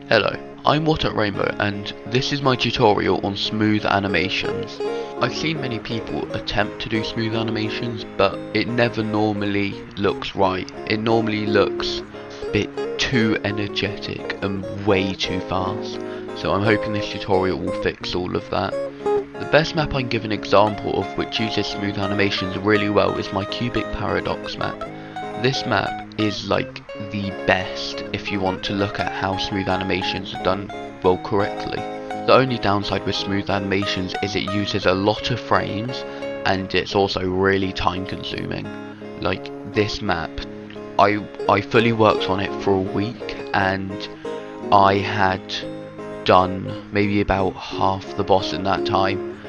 Hello, I'm Rainbow and this is my tutorial on smooth animations. I've seen many people attempt to do smooth animations, but it never normally looks right. It normally looks a bit too energetic and way too fast. So I'm hoping this tutorial will fix all of that. The best map I can give an example of which uses smooth animations really well is my cubic paradox map. This map is like the best if you want to look at how smooth animations are done well correctly. The only downside with smooth animations is it uses a lot of frames and it's also really time consuming. Like this map, I fully worked on it for a week and I had done maybe about half the boss in that time,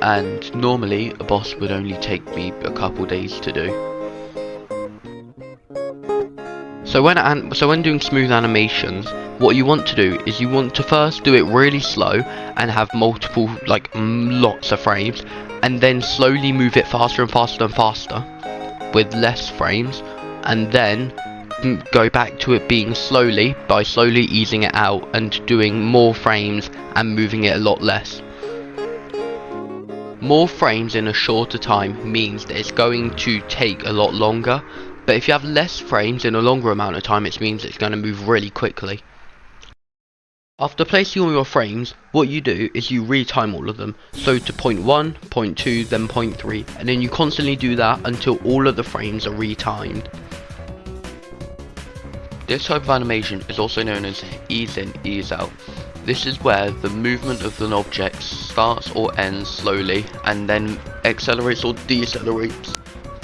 and normally a boss would only take me a couple days to do. So when doing smooth animations, what you want to do is you want to first do it really slow and have multiple, like lots of frames, and then slowly move it faster and faster and faster with less frames, and then go back to it being slowly by slowly easing it out and doing more frames and moving it a lot less. More frames in a shorter time means that it's going to take a lot longer, but if you have less frames in a longer amount of time, it means it's going to move really quickly. After placing all your frames, what you do is you retime all of them, so to point 1, point 2, then point 3, and then you constantly do that until all of the frames are retimed. This type of animation is also known as ease in, ease out. This is where the movement of an object starts or ends slowly and then accelerates or decelerates.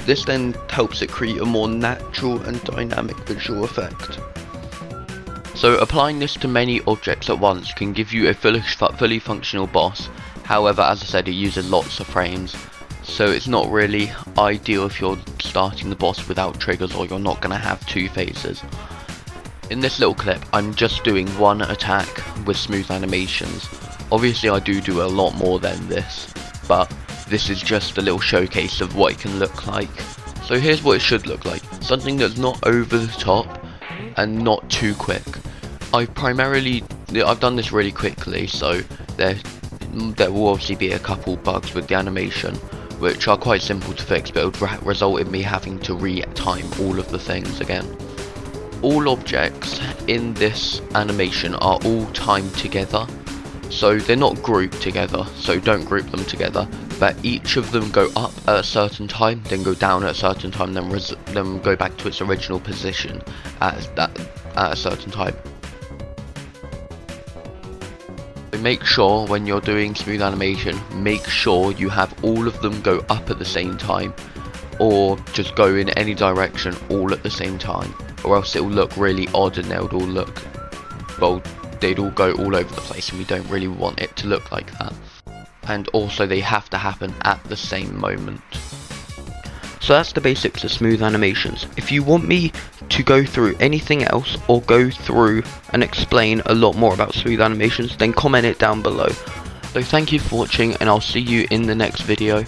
This then helps it create a more natural and dynamic visual effect. So applying this to many objects at once can give you a fully functional boss. However, as I said, it uses lots of frames, so it's not really ideal if you're starting the boss without triggers or you're not going to have two phases. In this little clip, I'm just doing one attack with smooth animations. Obviously I do a lot more than this, but this is just a little showcase of what it can look like. So here's what it should look like. Something that's not over the top and not too quick. I've done this really quickly, so there will obviously be a couple bugs with the animation, which are quite simple to fix, but it would result in me having to re-time all of the things again. All objects in this animation are all timed together, so they're not grouped together, so don't group them together, but each of them go up at a certain time, then go down at a certain time, then go back to its original position at a certain time. So make sure when you're doing smooth animation, make sure you have all of them go up at the same time, or just go in any direction all at the same time, or else it will look really odd and they'd all go all over the place, and we don't really want it to look like that. And also they have to happen at the same moment. So that's the basics of smooth animations. If you want me to go through anything else or go through and explain a lot more about smooth animations, then comment it down below. So thank you for watching, and I'll see you in the next video.